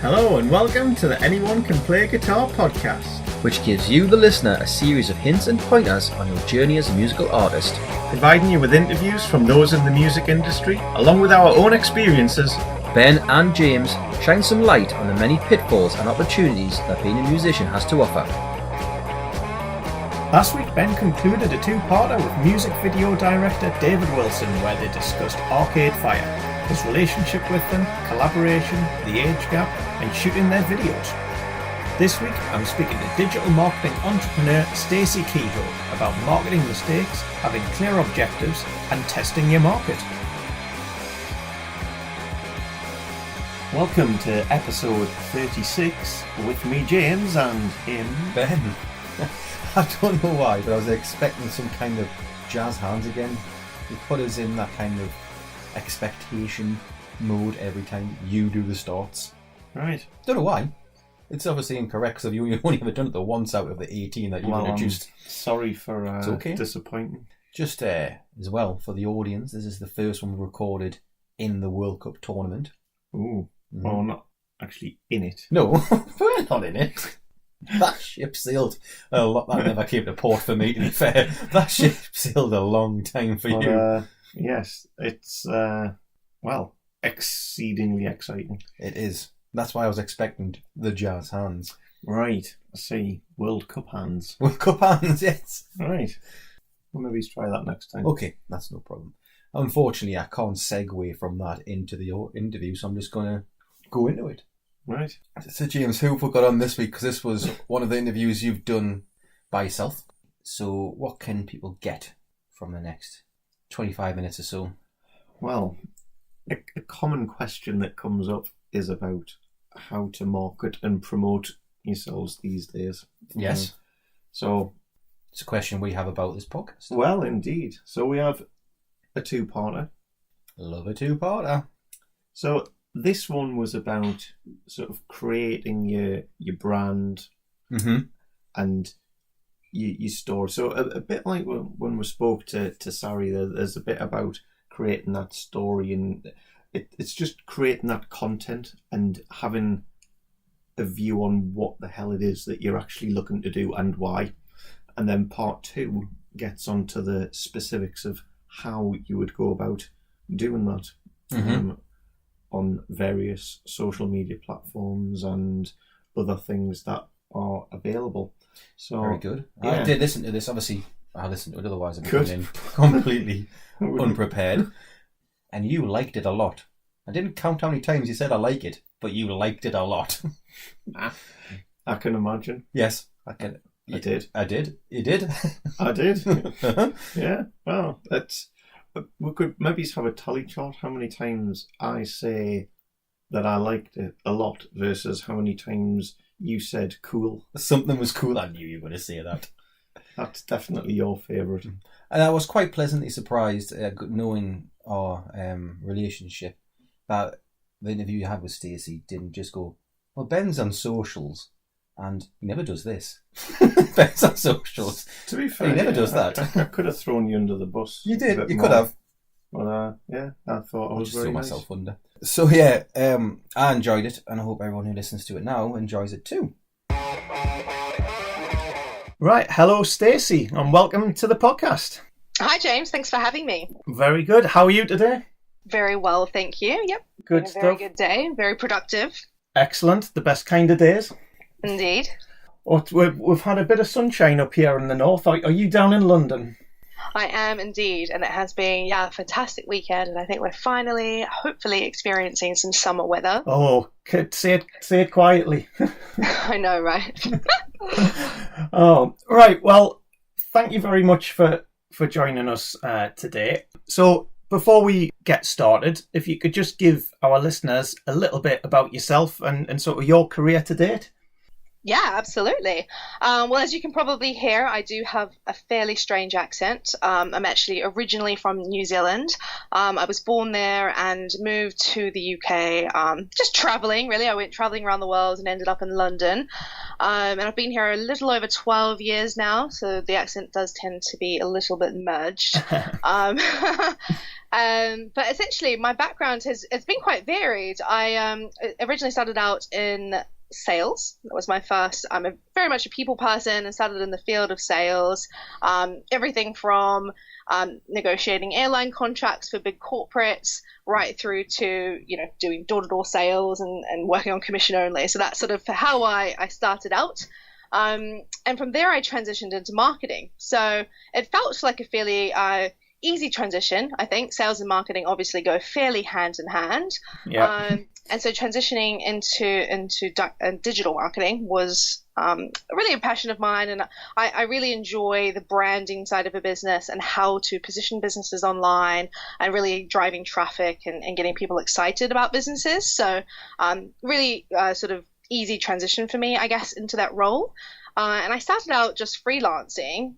Hello and welcome to the Anyone Can Play Guitar podcast, which gives you, the listener, a series of hints and pointers on your journey as a musical artist. providing you with interviews from those in the music industry, along with our own experiences. Ben and James shine some light on the many pitfalls and opportunities that being a musician has to offer. Last week, Ben concluded a two-parter with music video director David Wilson, where they discussed Arcade Fire, his relationship with them, collaboration, the age gap, and shooting their videos. This week, I'm speaking to digital marketing entrepreneur Stacey Kehoe about marketing mistakes, having clear objectives, and testing your market. Welcome to episode 36 with me, James, and him, Ben. I don't know why, but I was expecting some kind of jazz hands again. You put us in that kind of expectation mode every time you do the starts. Right. Don't know why. It's obviously incorrect, because you've only ever done it the once out of the 18 that you've introduced. Sorry for It's okay. disappointing. Just as well, for the audience, this is the first one we recorded in the World Cup tournament. Ooh. Well, not actually in it. No, we're not in it. That ship sailed a lot. That never came to port for me, to be fair. That ship sailed a long time for you. Yes, it's, exceedingly exciting. It is. That's why I was expecting the jazz hands. Right, I see. World Cup hands. World Cup hands, yes. Right. Well, maybe try that next time. Okay, that's no problem. Unfortunately, I can't segue from that into the interview, so I'm just going to go into it. Right. So, James, who have we got on this week? Because this was one of the interviews you've done by yourself. So, what can people get from the next 25 minutes or so? Well, a common question that comes up is about how to market and promote yourselves these days. Yes. So, It's a question we have about this podcast. well, indeed. So we have a two-parter. Love a two-parter. So this one was about sort of creating your brand and your story. So a bit like when we spoke to Sari, there's a bit about creating that story, and it's just creating that content and having a view on what the hell it is that you're actually looking to do and why. And then part two gets onto the specifics of how you would go about doing that on various social media platforms and other things that are available. So Very good. Yeah. I did listen to this. Obviously, I listened to it, otherwise I'd be coming in completely unprepared. And you liked it a lot. I didn't count how many times you said I like it, but you liked it a lot. I can imagine. Yes, I can. I did. I did. You did? I did. Yeah. Well, we could maybe have a tally chart how many times I say that I liked it a lot versus how many times you said cool. Something was cool. I knew you were going to say that. That's definitely your favourite. And I was quite pleasantly surprised, knowing our relationship, that the interview you had with Stacey didn't just go, well, Ben's on socials, and he never does this. Ben's on socials. To be fair, he never does that. I could have thrown you under the bus. You a did. bit You more. could have. But yeah, I thought I was just very threw nice. myself under. So yeah, I enjoyed it, and I hope everyone who listens to it now enjoys it too. Right, hello Stacey, and welcome to the podcast. Hi, James. Thanks for having me. Very good. How are you today? Very well, thank you. Yep. Good Had a stuff. Very good day. Very productive. Excellent. The best kind of days. Indeed. We've had a bit of sunshine up here in the north. Are you down in London? I am indeed, and it has been a fantastic weekend, and I think we're finally, hopefully, experiencing some summer weather. Oh, say it quietly. I know, right? Oh, right. Well, thank you very much for joining us today. So before we get started, if you could just give our listeners a little bit about yourself and sort of your career to date. Yeah, absolutely. Well, as you can probably hear, I do have a fairly strange accent. I'm actually originally from New Zealand. I was born there and moved to the UK, just traveling, really. I went traveling around the world and ended up in London. And I've been here a little over 12 years now, so the accent does tend to be a little bit merged. But essentially, my background has been quite varied. I originally started out in sales. That was my first. I'm very much a people person and started in the field of sales. Everything from negotiating airline contracts for big corporates right through to, doing door-to-door sales and working on commission only. So that's sort of how I started out. And from there, I transitioned into marketing. So it felt like a fairly easy transition. I think sales and marketing obviously go fairly hand in hand. Yeah. And so transitioning into digital marketing was really a passion of mine. And I really enjoy the branding side of a business and how to position businesses online and really driving traffic and getting people excited about businesses. So really sort of easy transition for me, I guess, into that role. And I started out just freelancing,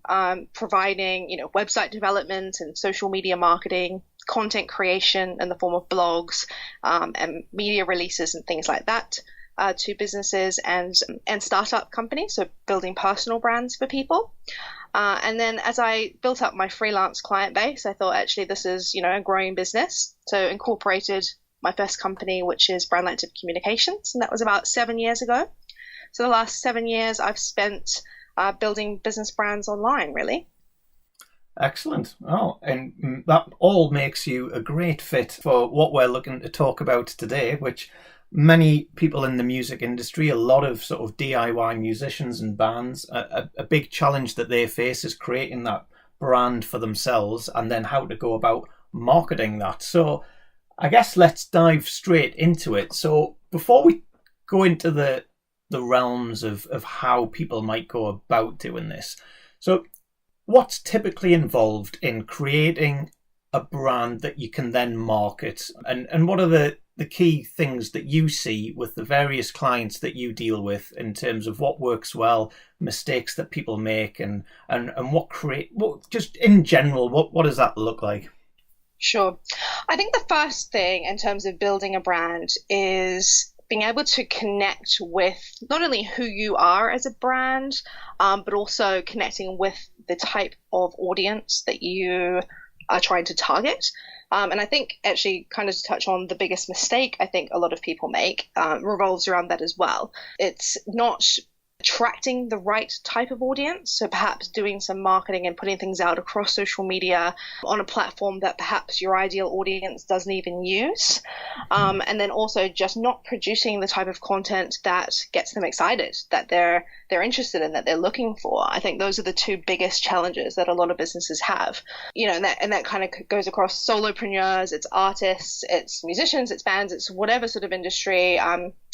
providing, website development and social media marketing, content creation in the form of blogs, and media releases and things like that, to businesses and startup companies. So building personal brands for people. And then as I built up my freelance client base, I thought actually this is, a growing business. So incorporated my first company, which is Brandlective Communications, and that was about 7 years ago. So the last 7 years I've spent building business brands online, really. Excellent. Oh, and that all makes you a great fit for what we're looking to talk about today, which many people in the music industry, a lot of sort of DIY musicians and bands, a big challenge that they face is creating that brand for themselves and then how to go about marketing that. So I guess let's dive straight into it. So before we go into the realms of how people might go about doing this, so what's typically involved in creating a brand that you can then market, and what are the key things that you see with the various clients that you deal with in terms of what works well, mistakes that people make, and what just in general, what does that look like? Sure. I think the first thing in terms of building a brand is being able to connect with not only who you are as a brand, but also connecting with the type of audience that you are trying to target. And I think actually kind of to touch on the biggest mistake I think a lot of people make revolves around that as well. It's not attracting the right type of audience. So perhaps doing some marketing and putting things out across social media on a platform that perhaps your ideal audience doesn't even use. And then also just not producing the type of content that gets them excited, that they're interested in, that they're looking for. I think those are the two biggest challenges that a lot of businesses have. And that kind of goes across solopreneurs, it's artists, it's musicians, it's bands, it's whatever sort of industry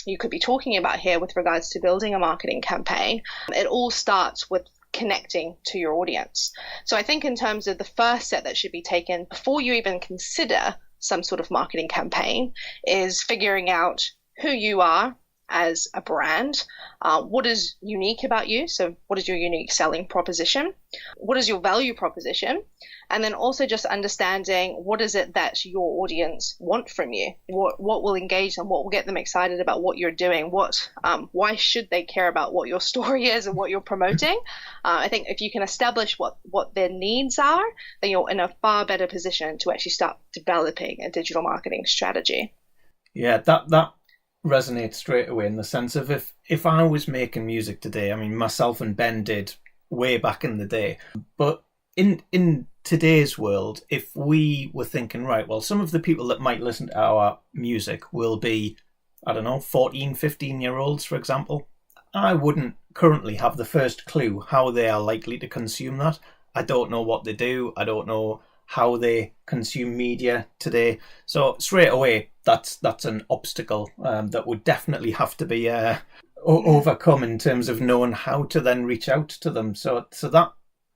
you could be talking about here with regards to building a marketing campaign. It all starts with connecting to your audience. So I think in terms of the first step that should be taken before you even consider some sort of marketing campaign is figuring out who you are as a brand, what is unique about you. So what is your unique selling proposition? What is your value proposition? And then also just understanding what is it that your audience want from you? What will engage them? What will get them excited about what you're doing? Why should they care about what your story is and what you're promoting? I think if you can establish what their needs are, then you're in a far better position to actually start developing a digital marketing strategy. Yeah, that resonates straight away in the sense of if I was making music today, I mean, myself and Ben did way back in the day, but in today's world, if we were thinking, right, well, some of the people that might listen to our music will be, I don't know, 14, 15-year-olds, for example. I wouldn't currently have the first clue how they are likely to consume that. I don't know what they do. I don't know how they consume media today. So straight away, that's an obstacle that would definitely have to be overcome in terms of knowing how to then reach out to them. So that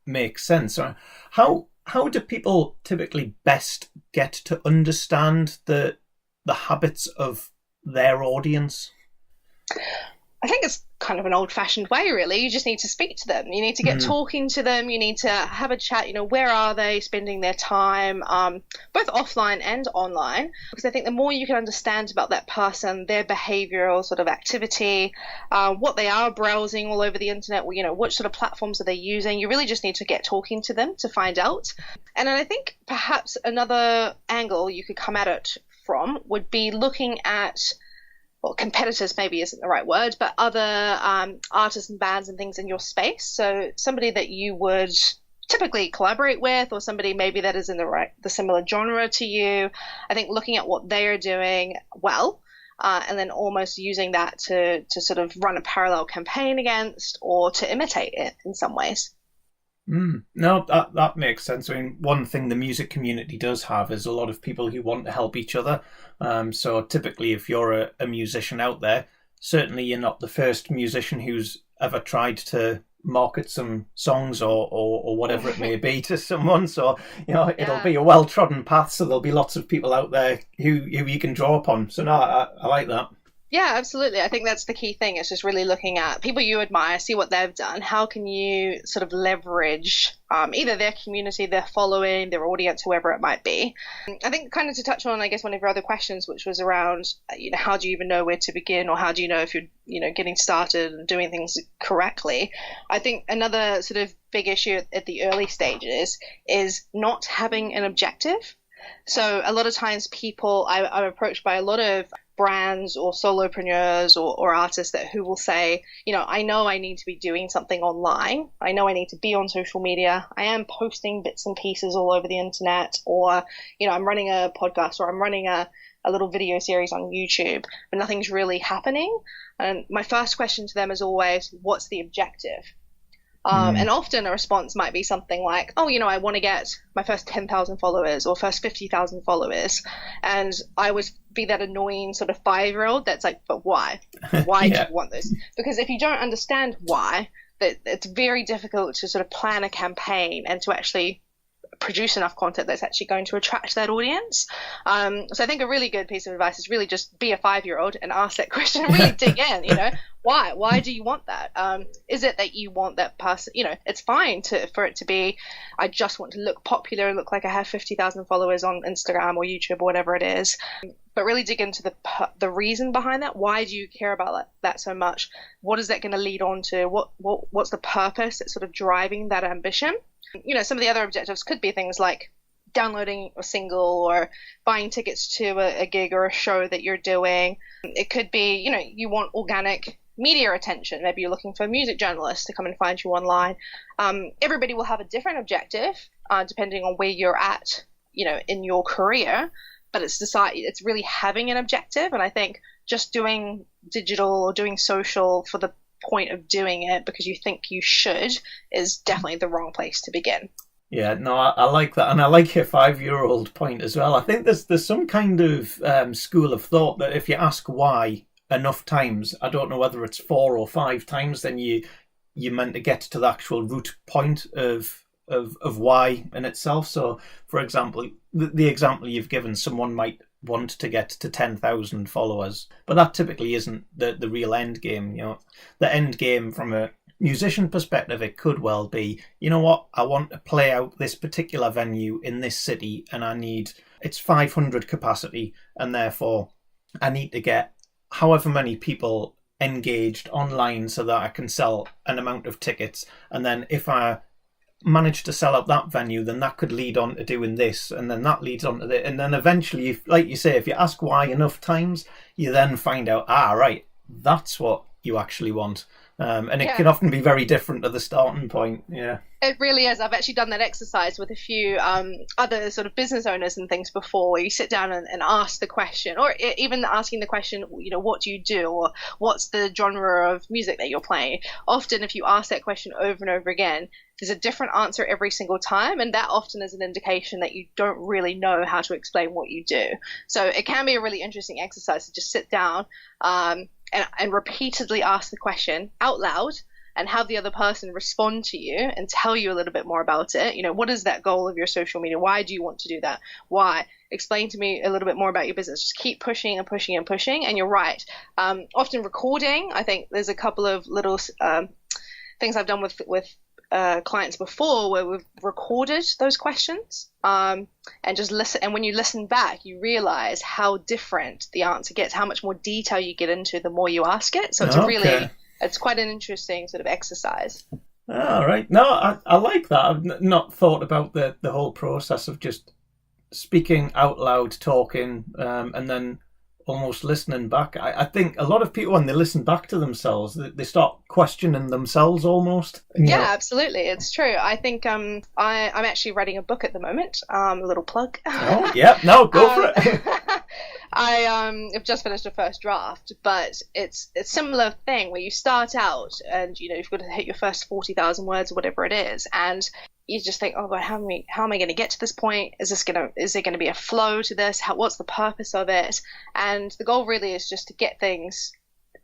makes sense. How do people typically best get to understand the habits of their audience? I think it's kind of an old-fashioned way, really. You just need to speak to them. You need to get talking to them. You need to have a chat. Where are they spending their time, both offline and online? Because I think the more you can understand about that person, their behavioral sort of activity, what they are browsing all over the internet, what sort of platforms are they using, you really just need to get talking to them to find out. And then I think perhaps another angle you could come at it from would be looking at, well, competitors maybe isn't the right word, but other artists and bands and things in your space. So somebody that you would typically collaborate with, or somebody maybe that is in the similar genre to you. I think looking at what they are doing well, and then almost using that to sort of run a parallel campaign against, or to imitate it in some ways. No, that makes sense. I mean, one thing the music community does have is a lot of people who want to help each other. So typically, if you're a musician out there, certainly you're not the first musician who's ever tried to market some songs or whatever it may be to someone. So, it'll be a well-trodden path. So there'll be lots of people out there who you can draw upon. So no, I like that. Yeah, absolutely. I think that's the key thing. It's just really looking at people you admire, see what they've done. How can you sort of leverage either their community, their following, their audience, whoever it might be. I think kind of to touch on, I guess, one of your other questions, which was around, how do you even know where to begin, or how do you know if you're, getting started and doing things correctly? I think another sort of big issue at the early stages is not having an objective. So a lot of times I'm approached by a lot of brands or solopreneurs or artists who will say, I know I need to be doing something online. I know I need to be on social media. I am posting bits and pieces all over the internet, or, I'm running a podcast, or I'm running a little video series on YouTube, but nothing's really happening. And my first question to them is always, what's the objective? And often a response might be something like, I want to get my first 10,000 followers or first 50,000 followers. And I always be that annoying sort of 5-year-old that's like, but why? Why do you want this? Because if you don't understand why, it's very difficult to sort of plan a campaign and to actually produce enough content that's actually going to attract that audience. So I think a really good piece of advice is really just be a 5-year-old and ask that question and really dig in, why do you want that? Is it that you want that person, it's fine for it to be, I just want to look popular and look like I have 50,000 followers on Instagram or YouTube or whatever it is. But really dig into the reason behind that. Why do you care about that so much? What is that going to lead on to? What's the purpose that's sort of driving that ambition? Some of the other objectives could be things like downloading a single or buying tickets to a gig or a show that you're doing. It could be, you want organic media attention. Maybe you're looking for a music journalist to come and find you online. Everybody will have a different objective depending on where you're at, in your career. But it's really having an objective. And I think just doing digital or doing social for the point of doing it because you think you should is definitely the wrong place to begin. Yeah, no, I like that. And I like your 5-year-old point as well. I think there's some kind of school of thought that if you ask why enough times, I don't know whether it's 4 or 5 times, then you're meant to get to the actual root point of why in itself. So, for example, the example you've given, someone might want to get to 10,000 followers, but that typically isn't the real end game. The end game from a musician perspective, it could well be, I want to play out this particular venue in this city, and it's 500 capacity, and therefore I need to get however many people engaged online so that I can sell an amount of tickets. And then if I manage to sell out that venue, then that could lead on to doing this, and then that leads on to this, and then eventually, like you say, if you ask why enough times, you then find out, right, that's what you actually want. And it can often be very different at the starting point. Yeah, it really is. I've actually done that exercise with a few other sort of business owners and things before, where you sit down and ask the question, or even asking the question, what do you do, or what's the genre of music that you're playing? Often if you ask that question over and over again, there's a different answer every single time, and that often is an indication that you don't really know how to explain what you do. So it can be a really interesting exercise to just sit down and repeatedly ask the question out loud, and have the other person respond to you and tell you a little bit more about it. What is that goal of your social media? Why do you want to do that? Why? Explain to me a little bit more about your business. Just keep pushing and pushing and pushing. And you're right. Often recording, I think there's a couple of little things I've done with clients before where we've recorded those questions and just listen. And when you listen back, you realize how different the answer gets, how much more detail you get into the more you ask it. So it's quite an interesting sort of exercise. All right. No, I like that. I've not thought about the whole process of just speaking out loud, talking, and then almost listening back. I think a lot of people, when they listen back to themselves, they start questioning themselves almost. Yeah, absolutely. It's true. I think I'm actually writing a book at the moment. A little plug. Oh, yeah. No, go for it. I have just finished a first draft, but it's a similar thing where you start out and you've got to hit your first 40,000 words or whatever it is, and you just think, oh God, how am I going to get to this point? Is there going to be a flow to this? What's the purpose of it? And the goal really is just to get things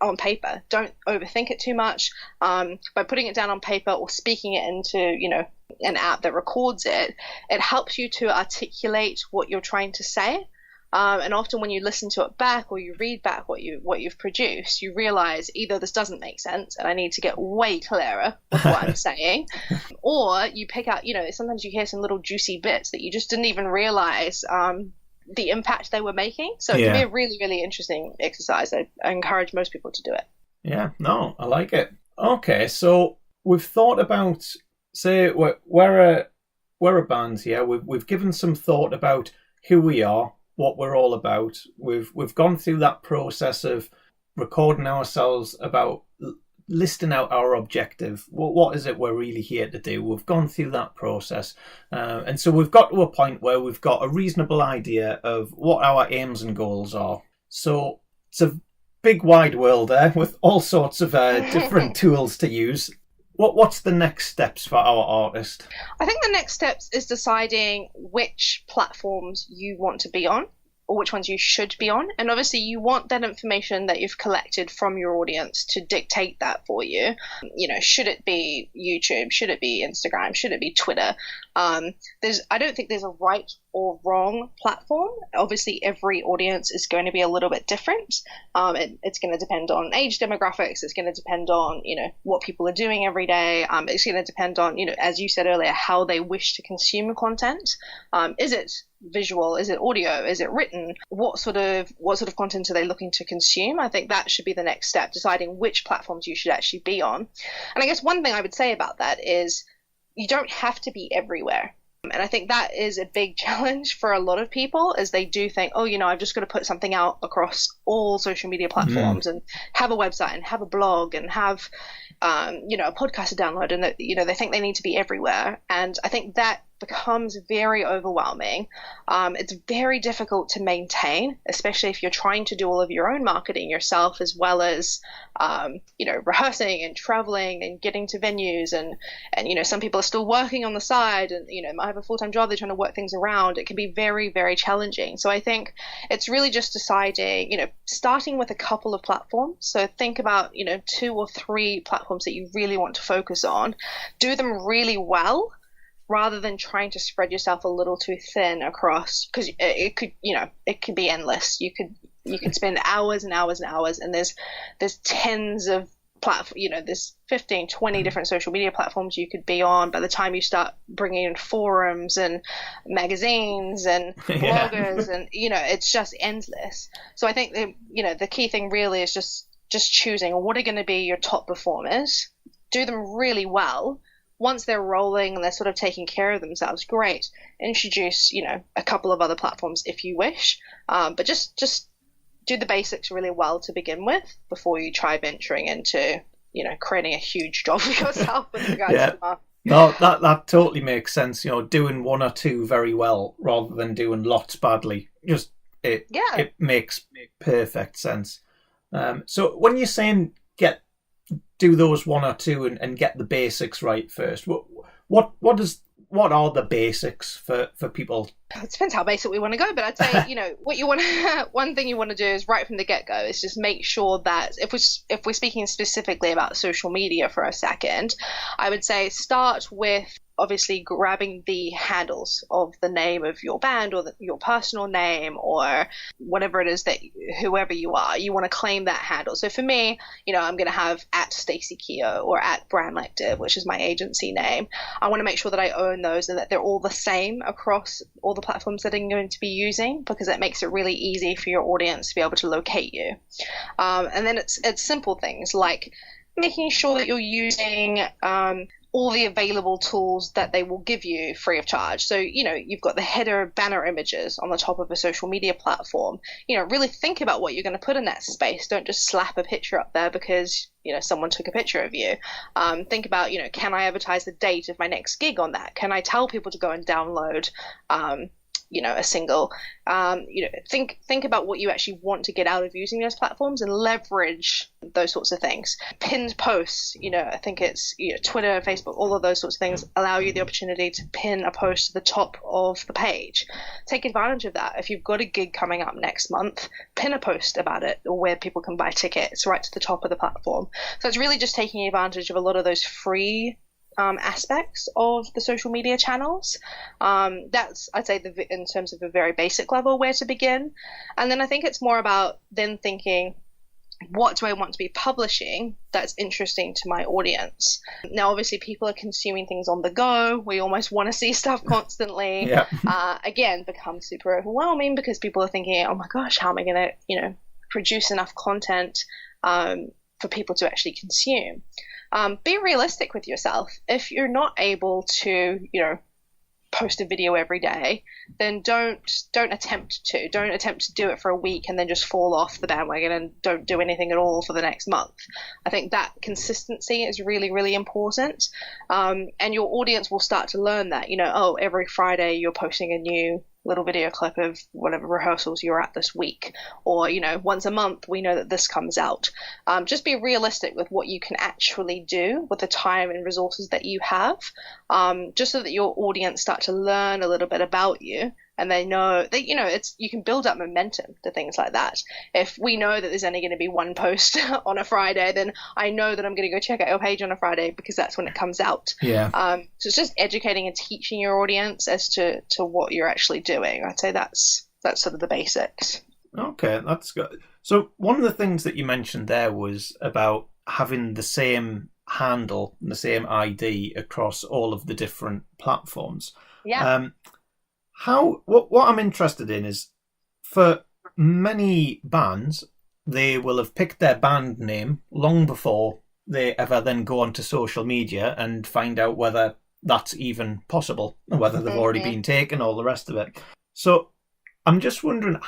on paper. Don't overthink it too much. By putting it down on paper or speaking it into, an app that records it, it helps you to articulate what you're trying to say. And often when you listen to it back or you read back what you've produced, you realize either this doesn't make sense and I need to get way clearer with what I'm saying, or you pick out, sometimes you hear some little juicy bits that you just didn't even realize the impact they were making. So it can be a really, really interesting exercise. I encourage most people to do it. Yeah, no, I like it. Okay, so we've thought about, say, we're a band here. We've given some thought about who we are, what we're all about. We've gone through that process of recording ourselves, about listing out our objective. What is it we're really here to do? We've gone through that process. And so we've got to a point where we've got a reasonable idea of what our aims and goals are. So it's a big wide world there with all sorts of different tools to use. What's the next steps for our artist? I think the next steps is deciding which platforms you want to be on, or which ones you should be on. And obviously you want that information that you've collected from your audience to dictate that for you. Should it be YouTube? Should it be Instagram? Should it be Twitter? I don't think there's a right or wrong platform. Obviously every audience is going to be a little bit different. It's going to depend on age demographics. It's going to depend on, what people are doing every day. It's going to depend on, as you said earlier, how they wish to consume content. Is it visual? Is it audio? Is it written? What sort of content are they looking to consume? I think that should be the next step, deciding which platforms you should actually be on. And I guess one thing I would say about that is you don't have to be everywhere. And I think that is a big challenge for a lot of people, as they do think, I've just got to put something out across all social media platforms and have a website and have a blog and have, a podcast to download, and they think they need to be everywhere. And I think that becomes very overwhelming. It's very difficult to maintain, especially if you're trying to do all of your own marketing yourself, as well as, rehearsing and traveling and getting to venues. And some people are still working on the side and, might have a full-time job. They're trying to work things around. It can be very, very challenging. So I think it's really just deciding, starting with a couple of platforms. So think about, 2 or 3 platforms that you really want to focus on. Do them really well, rather than trying to spread yourself a little too thin across, because it could be endless. You could spend hours and hours and hours, and there's tens of there's 15, 20 different social media platforms you could be on by the time you start bringing in forums and magazines and bloggers and, it's just endless. So I think the key thing really is just choosing what are going to be your top performers, do them really well. Once they're rolling and they're sort of taking care of themselves, great. Introduce, a couple of other platforms if you wish. But just do the basics really well to begin with before you try venturing into, creating a huge job for yourself with regards to marketing. No, that totally makes sense. Doing 1 or 2 very well rather than doing lots badly. It makes perfect sense. So when you're saying do those 1 or 2 and get the basics right first, what what are the basics for people? It depends how basic we want to go, but I'd say, what you want one thing you want to do is right from the get-go is just make sure that if we're speaking specifically about social media for a second, I would say start with obviously grabbing the handles of the name of your band or your personal name or whatever it is that whoever you are, you want to claim that handle. So for me, I'm going to have @Stacey Kehoe or @Brandlective, which is my agency name. I want to make sure that I own those and that they're all the same across all the platforms that I'm going to be using, because that makes it really easy for your audience to be able to locate you. And then it's simple things like making sure that you're using all the available tools that they will give you free of charge. So, you've got the header banner images on the top of a social media platform. Really think about what you're going to put in that space. Don't just slap a picture up there because, someone took a picture of you. Think about, can I advertise the date of my next gig on that? Can I tell people to go and download a single? Think about what you actually want to get out of using those platforms and leverage those sorts of things. Pinned posts, I think it's Twitter, Facebook, all of those sorts of things allow you the opportunity to pin a post to the top of the page. Take advantage of that. If you've got a gig coming up next month, pin a post about it or where people can buy tickets right to the top of the platform. So it's really just taking advantage of a lot of those free aspects of the social media channels. That's, I'd say, in terms of a very basic level, where to begin. And then I think it's more about then thinking, what do I want to be publishing that's interesting to my audience? Now, obviously, people are consuming things on the go. We almost want to see stuff constantly. Yeah. Again, becomes super overwhelming because people are thinking, oh my gosh, how am I going to, produce enough content for people to actually consume? Be realistic with yourself. If you're not able to, post a video every day, then don't attempt to. Don't attempt to do it for a week and then just fall off the bandwagon and don't do anything at all for the next month. I think that consistency is really, really important. And your audience will start to learn that, every Friday you're posting a new little video clip of whatever rehearsals you're at this week, or once a month we know that this comes out. Just be realistic with what you can actually do with the time and resources that you have, just so that your audience start to learn a little bit about you, and they know that you can build up momentum to things like that. If we know that there's only going to be one post on a Friday, then I know that I'm going to go check out your page on a Friday because that's when it comes out. Yeah. So it's just educating and teaching your audience as to what you're actually doing. I'd say that's sort of the basics. Okay, that's good. So one of the things that you mentioned there was about having the same handle and the same ID across all of the different platforms. Yeah. What I'm interested in is, for many bands, they will have picked their band name long before they ever then go onto social media and find out whether that's even possible, whether they've already been taken, all the rest of it. So I'm just wondering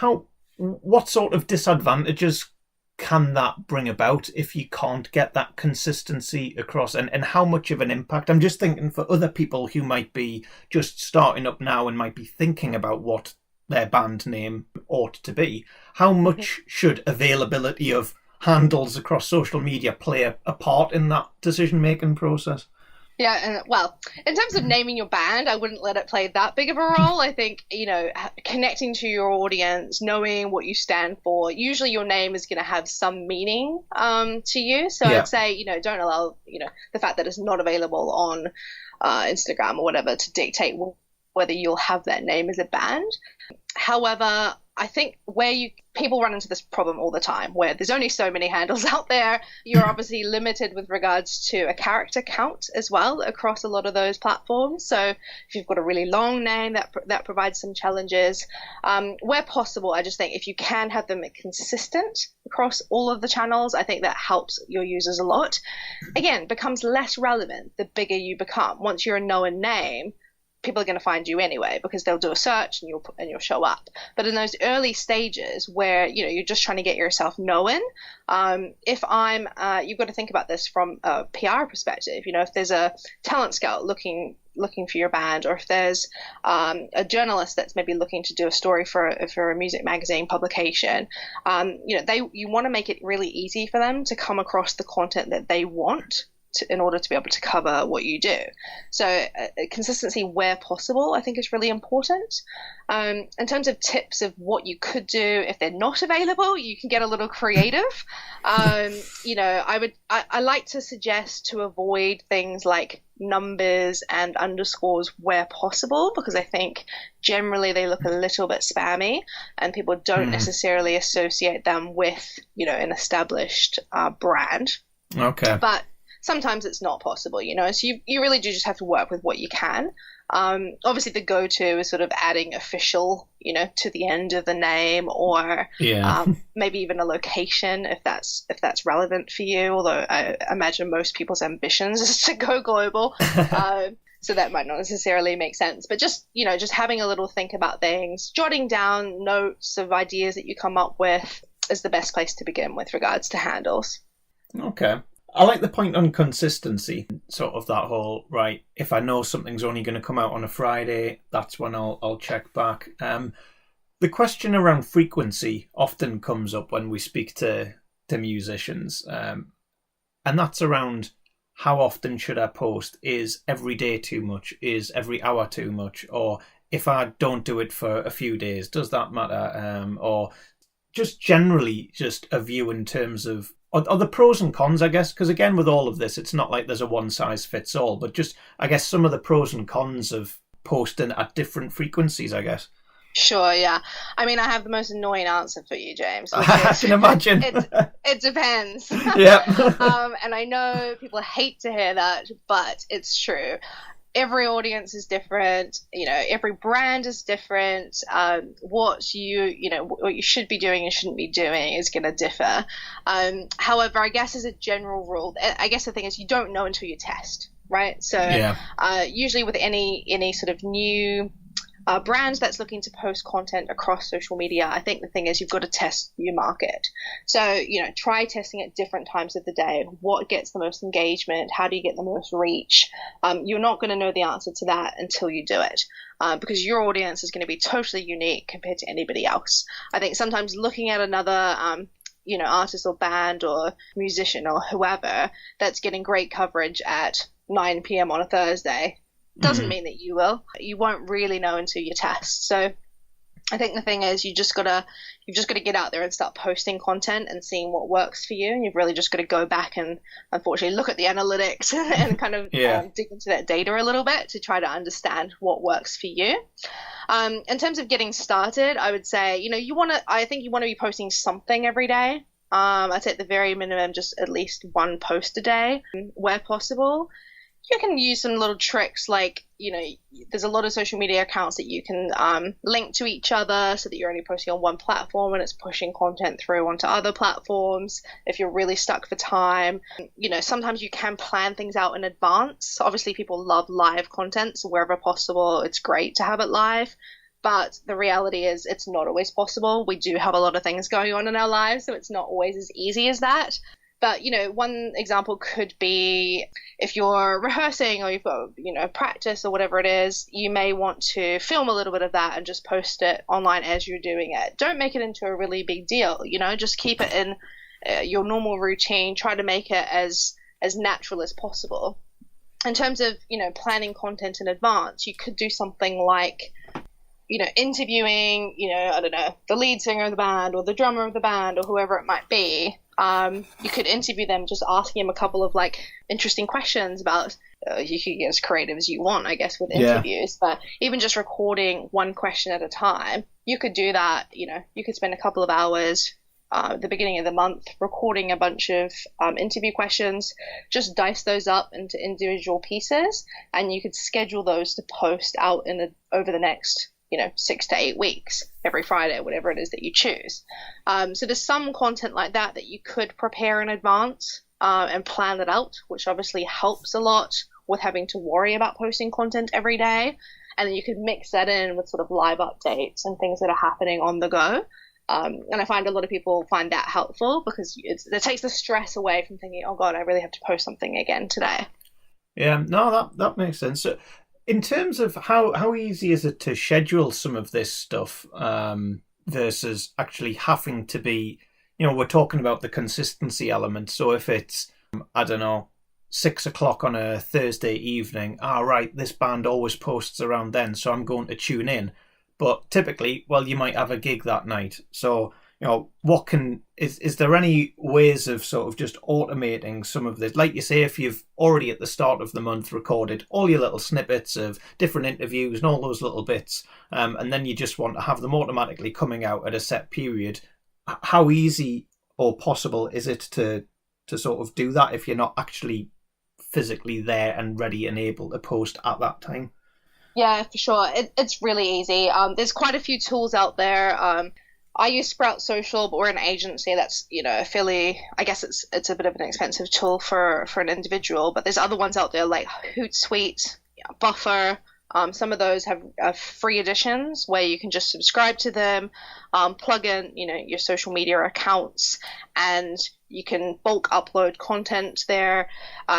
what sort of disadvantages can that bring about if you can't get that consistency across, and how much of an impact? I'm just thinking for other people who might be just starting up now and might be thinking about what their band name ought to be. How much should availability of handles across social media play a part in that decision-making process? Yeah, and well, in terms of naming your band, I wouldn't let it play that big of a role. I think, connecting to your audience, knowing what you stand for, usually your name is going to have some meaning to you. So I'd say, don't allow, the fact that it's not available on Instagram or whatever to dictate whether you'll have that name as a band. However, I think people run into this problem all the time, where there's only so many handles out there. You're obviously limited with regards to a character count as well across a lot of those platforms. So if you've got a really long name, that provides some challenges. Where possible, I just think if you can have them consistent across all of the channels, I think that helps your users a lot. Again, becomes less relevant the bigger you become. Once you're a known name, people are going to find you anyway because they'll do a search and you'll show up. But in those early stages where you're just trying to get yourself known, you've got to think about this from a PR perspective. If there's a talent scout looking for your band, or if there's a journalist that's maybe looking to do a story for a music magazine publication, you want to make it really easy for them to come across the content that they want in order to be able to cover what you do. So consistency where possible, I think, is really important. In terms of tips of what you could do if they're not available, you can get a little creative. I like to suggest to avoid things like numbers and underscores where possible, because I think generally they look a little bit spammy and people don't necessarily associate them with, an established brand. Okay. But sometimes it's not possible, so you really do just have to work with what you can. Obviously the go-to is sort of adding official, to the end of the name, or maybe even a location if that's relevant for you, although I imagine most people's ambitions is to go global. So that might not necessarily make sense, but just having a little think about things, jotting down notes of ideas that you come up with is the best place to begin with regards to handles. Okay. I like the point on consistency, sort of that whole, right, if I know something's only going to come out on a Friday, that's when I'll check back. The question around frequency often comes up when we speak to musicians, and that's around how often should I post? Is every day too much? Is every hour too much? Or if I don't do it for a few days, does that matter? Or just generally just a view in terms of are the pros and cons, I guess, because again, with all of this, it's not like there's a one-size-fits-all, but just, I guess, some of the pros and cons of posting at different frequencies, I guess. Sure, yeah. I mean, I have the most annoying answer for you, James. I can imagine. It depends. Yeah. And I know people hate to hear that, but it's true. Every audience is different, every brand is different. What you should be doing and shouldn't be doing is going to differ. However, I guess as a general rule, I guess the thing is you don't know until you test, right? So usually with any sort of new brand that's looking to post content across social media, I think the thing is you've got to test your market. So, try testing at different times of the day. What gets the most engagement? How do you get the most reach? You're not going to know the answer to that until you do it, because your audience is going to be totally unique compared to anybody else. I think sometimes looking at another artist or band or musician or whoever that's getting great coverage at 9 p.m. on a Thursday doesn't mean that you will. You won't really know until you test. So I think the thing is you've just got to get out there and start posting content and seeing what works for you. And you've really just got to go back and unfortunately look at the analytics and kind of dig into that data a little bit to try to understand what works for you. In terms of getting started, I would say, I think you want to be posting something every day. I'd say at the very minimum, just at least one post a day where possible. You can use some little tricks like, there's a lot of social media accounts that you can link to each other so that you're only posting on one platform and it's pushing content through onto other platforms. If you're really stuck for time, sometimes you can plan things out in advance. Obviously, people love live content, so wherever possible, it's great to have it live. But the reality is it's not always possible. We do have a lot of things going on in our lives, so it's not always as easy as that. But, one example could be if you're rehearsing or you've got, practice or whatever it is, you may want to film a little bit of that and just post it online as you're doing it. Don't make it into a really big deal, just keep it in your normal routine. Try to make it as natural as possible. In terms of, planning content in advance, you could do something like, interviewing, I don't know, the lead singer of the band or the drummer of the band or whoever it might be. You could interview them, just asking them a couple of interesting questions about, you could get as creative as you want, I guess, with interviews, but even just recording one question at a time, you could do that. You could spend a couple of hours at the beginning of the month recording a bunch of interview questions, just dice those up into individual pieces, and you could schedule those to post out over the next 6 to 8 weeks, every Friday, whatever it is that you choose. So there's some content like that you could prepare in advance and plan it out, which obviously helps a lot with having to worry about posting content every day. And then you could mix that in with sort of live updates and things that are happening on the go. And I find a lot of people find that helpful because it takes the stress away from thinking, oh God, I really have to post something again today. Yeah, no, that makes sense. So, in terms of how easy is it to schedule some of this stuff versus actually having to be, we're talking about the consistency element. So if it's, I don't know, 6 o'clock on a Thursday evening, right, this band always posts around then, so I'm going to tune in. But typically, well, you might have a gig that night. So, is there any ways of sort of just automating some of this? Like you say, if you've already at the start of the month recorded all your little snippets of different interviews and all those little bits, and then you just want to have them automatically coming out at a set period, how easy or possible is it to sort of do that if you're not actually physically there and ready and able to post at that time? Yeah, for sure. It's really easy. There's quite a few tools out there. I use Sprout Social, but we're an agency that's, fairly, I guess it's a bit of an expensive tool for an individual, but there's other ones out there like Hootsuite, Buffer. Some of those have free editions where you can just subscribe to them, plug in, your social media accounts, and you can bulk upload content there.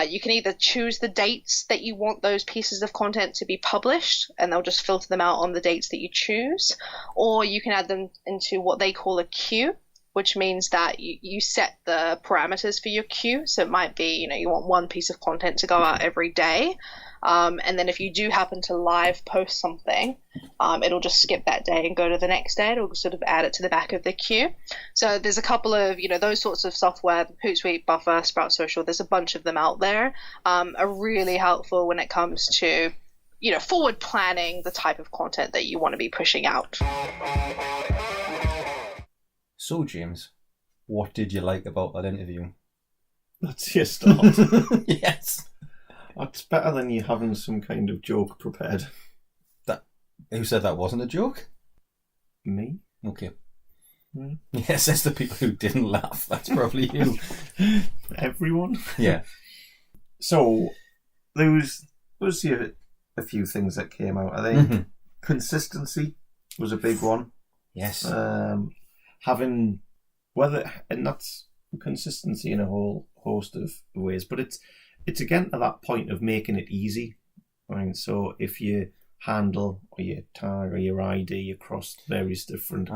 You can either choose the dates that you want those pieces of content to be published, and they'll just filter them out on the dates that you choose, or you can add them into what they call a queue, which means that you set the parameters for your queue. So it might be, you want one piece of content to go out every day. And then if you do happen to live post something, it'll just skip that day and go to the next day. It'll sort of add it to the back of the queue. So there's a couple of, those sorts of software, Hootsuite, Buffer, Sprout Social, there's a bunch of them out there, are really helpful when it comes to, forward planning the type of content that you want to be pushing out. So, James, what did you like about that interview? That's your start. Yes. That's better than you having some kind of joke prepared. Who said that wasn't a joke? Me? Okay. Mm. Yes, that's the people who didn't laugh. That's probably you. Everyone? Yeah. So, there was a few things that came out. I think consistency was a big one. Yes. And that's consistency in a whole host of ways, but it's again to that point of making it easy. Right? So if you handle or your tag or your ID across various different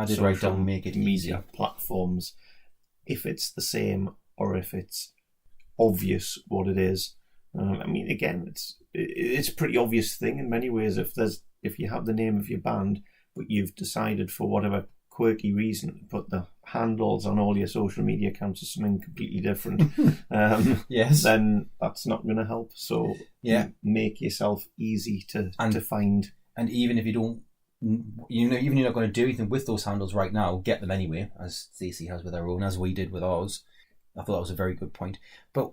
make it media platforms, if it's the same or if it's obvious what it is. Again, it's a pretty obvious thing in many ways. If you have the name of your band, but you've decided for whatever quirky reason to put the handles on all your social media accounts as something completely different, yes, then that's not going to help. So make yourself easy to find. And even if you don't, even you're not going to do anything with those handles right now, get them anyway, as Stacey has with her own, as we did with ours. I thought that was a very good point. But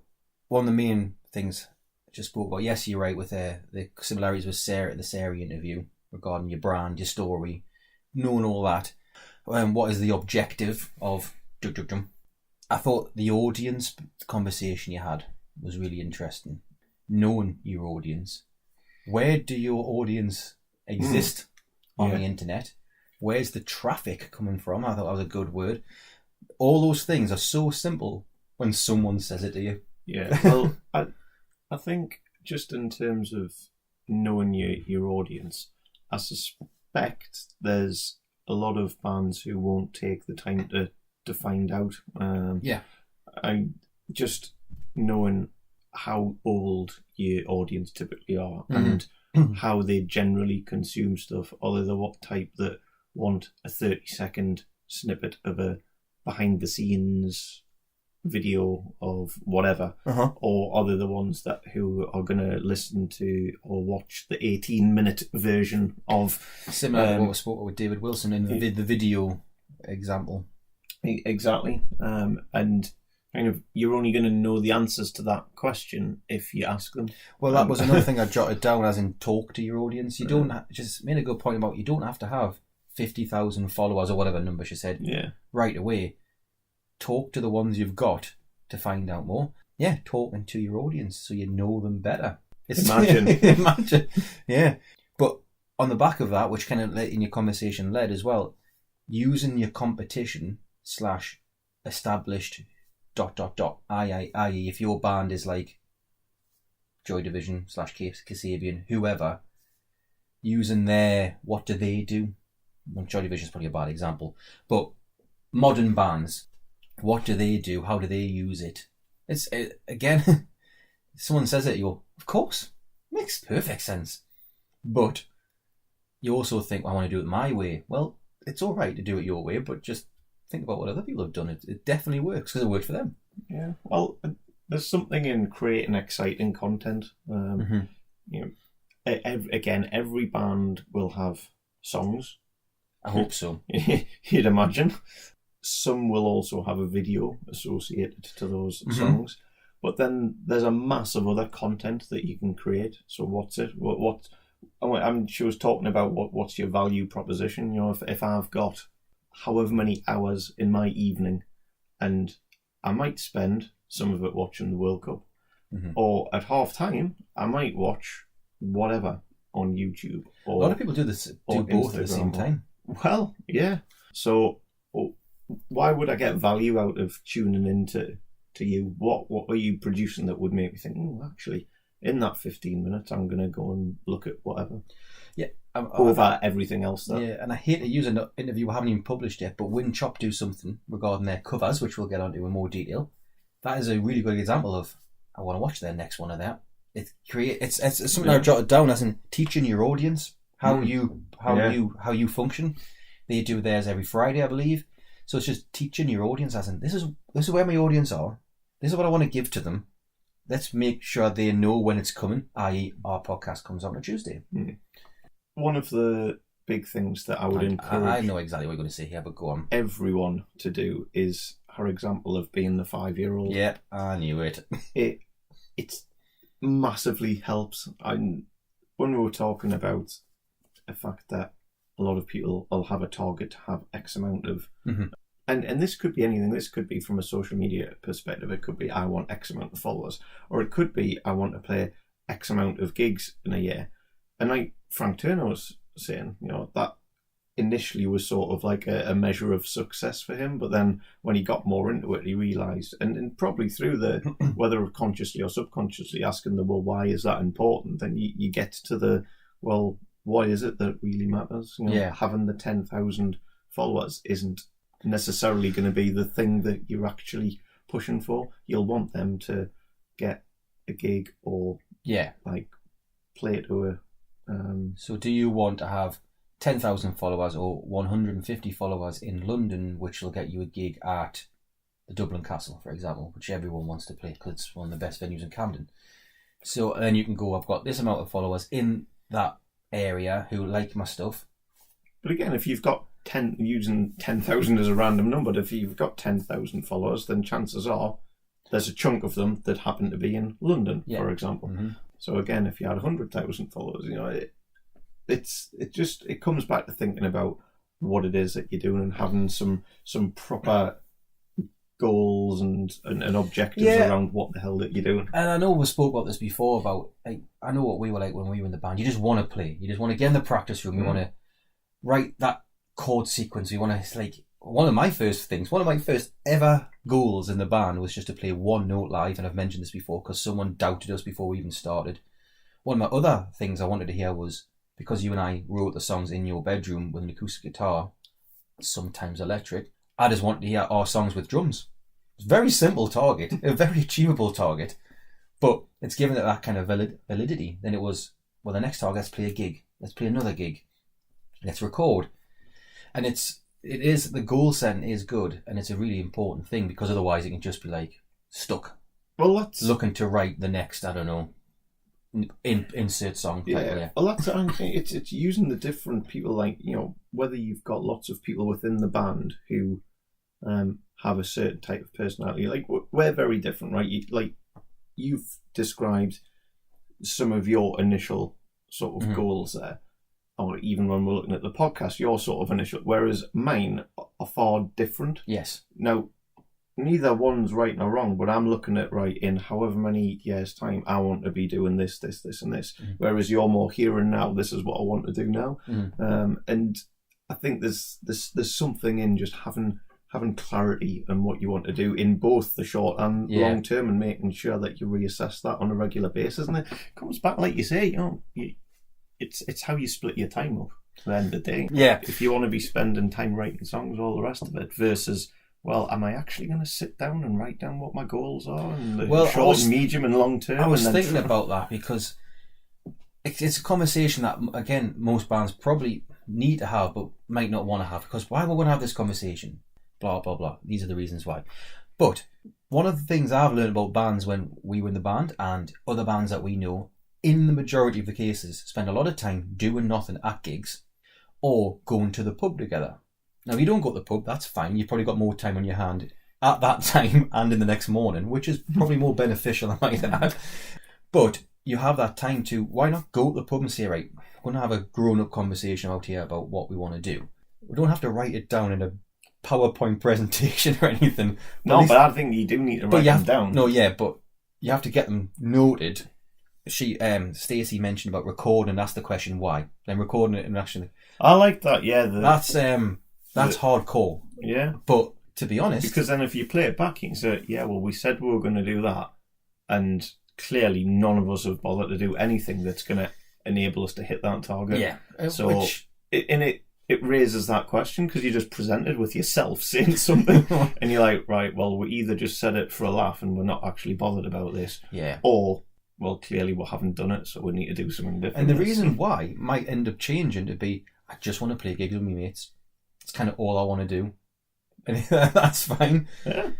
one of the main things I just spoke about, yes, you're right with the similarities with the Sarah interview regarding your brand, your story, knowing all that. What is the objective of I thought the audience conversation you had was really interesting. Knowing your audience. Where do your audience exist on the internet? Where's the traffic coming from? I thought that was a good word. All those things are so simple when someone says it to you. Yeah, well, I think just in terms of knowing your audience, I suspect there's a lot of bands who won't take the time to find out. I just knowing how old your audience typically are and how they generally consume stuff, or they're what type that want a 30-second snippet of a behind-the-scenes video of whatever, or are they the ones who are going to listen to or watch the 18-minute version of similar to what we spoke with David Wilson in the video example. Exactly, and kind of you're only going to know the answers to that question if you ask them. Well, that was another thing I jotted down, as in talk to your audience. You don't just made a good point about you don't have to have 50,000 followers or whatever number she said right away. Talk to the ones you've got to find out more. Yeah, talking to your audience so you know them better. Imagine. Yeah. But on the back of that, which kind of in your conversation led as well, using your competition / established ... i.e. if your band is like Joy Division / Kasabian, whoever, using their what do they do? Well, Joy Division is probably a bad example, but modern bands, what do they do? How do they use it? It's again, someone says it, you go, of course, makes perfect sense. But you also think, I want to do it my way. Well, it's all right to do it your way, but just think about what other people have done. It definitely works because it worked for them. Yeah. Well, there's something in creating exciting content. You know, again, every band will have songs. I hope so. You'd imagine. Some will also have a video associated to those songs. But then there's a mass of other content that you can create. So what's it? She was talking about what's your value proposition. You know, if I've got however many hours in my evening, and I might spend some of it watching the World Cup, or at half time I might watch whatever on YouTube. Or, a lot of people do both Instagram at the same time. Well, yeah. So why would I get value out of tuning into you? What are you producing that would make me think, actually, in that 15 minutes, I'm going to go and look at whatever. Yeah. Over everything else. Yeah, and I hate to use an interview we haven't even published yet, but when Chop do something regarding their covers, which we'll get onto in more detail, that is a really good example of, I want to watch their next one of that. It's something I jotted down as in teaching your audience how you function. They do theirs every Friday, I believe. So it's just teaching your audience as in, this is where my audience are. This is what I want to give to them. Let's make sure they know when it's coming, i.e. our podcast comes out on a Tuesday. One of the big things that I would encourage... I know exactly what you're going to say here, but go on. ...everyone to do is her example of being the 5-year-old. Yep, I knew it. It massively helps. When we were talking about the fact that a lot of people will have a target to have X amount of... And this could be anything. This could be from a social media perspective. It could be, I want X amount of followers. Or it could be, I want to play X amount of gigs in a year. And like Frank Turner was saying, you know, that initially was sort of like a measure of success for him. But then when he got more into it, he realised, and probably through the, whether consciously or subconsciously, asking the, well, why is that important? Then you get to the, well, why is it that really matters? You know, having the 10,000 followers isn't necessarily going to be the thing that you're actually pushing for. You'll want them to get a gig or like play to a so do you want to have 10,000 followers or 150 followers in London, which will get you a gig at the Dublin Castle, for example, which everyone wants to play because it's one of the best venues in Camden. So then you can go, I've got this amount of followers in that area who like my stuff. But again, if you've got using 10,000 as a random number, if you've got 10,000 followers, then chances are there's a chunk of them that happen to be in London, for example. So again, if you had 100,000 followers, you know, it comes back to thinking about what it is that you're doing and having some proper goals and objectives around what the hell that you're doing. And I know we spoke about this before about, like, I know what we were like when we were in the band. You just want to play. You just want to get in the practice room. You want to write that chord sequence. You want to, like, one of my first ever goals in the band was just to play one note live, and I've mentioned this before because someone doubted us before we even started. One of my other things I wanted to hear was, because you and I wrote the songs in your bedroom with an acoustic guitar, sometimes electric, I just wanted to hear our songs with drums. It's a very simple target, a very achievable target, but it's given it that kind of validity. Then it was, well, the next target, let's play a gig, let's play another gig, let's record. And the goal setting is good, and it's a really important thing, because otherwise it can just be like stuck. Well, that's looking to write the next, I don't know, insert song. Well, that's it's using the different people, like, you know, whether you've got lots of people within the band who have a certain type of personality. Like, we're very different, right? You've described some of your initial sort of goals there. Or even when we're looking at the podcast, your sort of initial, whereas mine are far different. Yes. Now, neither one's right nor wrong, but I'm looking at, right, in however many years' time, I want to be doing this, and this. Whereas you're more here and now, this is what I want to do now. And I think there's something in just having clarity on what you want to do in both the short and long term, and making sure that you reassess that on a regular basis. And it comes back, like you say, you know, it's how you split your time up at the end of the day. Yeah. If you want to be spending time writing songs, all the rest of it, versus well, am I actually going to sit down and write down what my goals are and the Well, short, medium, and long term? I was thinking about that because it's a conversation that, again, most bands probably need to have but might not want to have, because why we're going to have this conversation? Blah, blah, blah. These are the reasons why. But one of the things I've learned about bands when we were in the band and other bands that we know, in the majority of the cases, spend a lot of time doing nothing at gigs or going to the pub together. Now, if you don't go to the pub, that's fine. You've probably got more time on your hand at that time and in the next morning, which is probably more beneficial, I might add. But you have that time to, why not go to the pub and say, right, we're going to have a grown-up conversation out here about what we want to do. We don't have to write it down in a PowerPoint presentation or anything. But I think you do need to write them down. No, yeah, but you have to get them noted. Stacey mentioned about recording, ask the question why. Then recording it and actually... I like that, yeah. That's hardcore. Yeah. But to be honest... Because then if you play it back, you can say, yeah, well, we said we were going to do that. And clearly none of us have bothered to do anything that's going to enable us to hit that target. Yeah. So it raises that question because you're just presented with yourself saying something and you're like, right, well, we either just said it for a laugh and we're not actually bothered about this. Yeah. Or, well, clearly we haven't done it, so we need to do something different. And the reason why might end up changing to be, I just want to play gigs with my mates. It's kind of all I want to do. And that's fine. Yeah.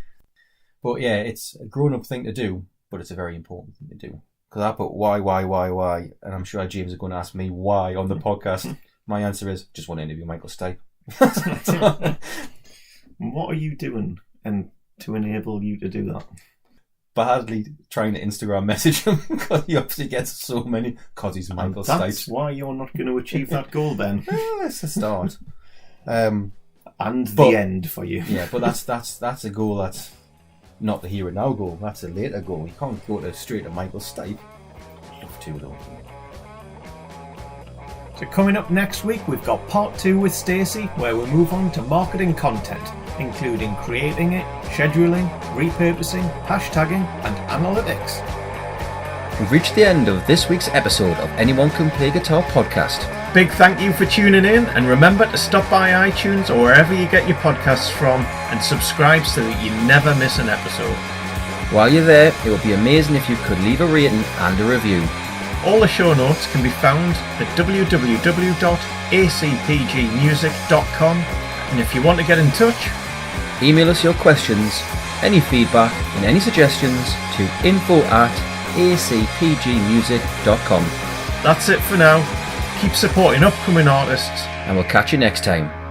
But yeah, it's a grown-up thing to do, but it's a very important thing to do. Because I put why, and I'm sure James is going to ask me why on the podcast. My answer is, just want to interview Michael Stipe. What are you doing to enable you to do that? Badly trying to Instagram message him because he obviously gets so many, because he's Michael Stipe. That's why you're not going to achieve that goal then. It's a start. And the end for you. Yeah, but that's a goal that's not the here and now goal. That's a later goal. You can't go straight to Michael Stipe. Love to though. So coming up next week, we've got part 2 with Stacey, where we move on to marketing content, including creating it, scheduling, repurposing, hashtagging, and analytics. We've reached the end of this week's episode of Anyone Can Play Guitar podcast. Big thank you for tuning in, and remember to stop by iTunes or wherever you get your podcasts from and subscribe so that you never miss an episode. While you're there, it would be amazing if you could leave a rating and a review. All the show notes can be found at www.acpgmusic.com, and if you want to get in touch, email us your questions, any feedback and any suggestions to info@acpgmusic.com. that's it for now. Keep supporting upcoming artists, And we'll catch you next time.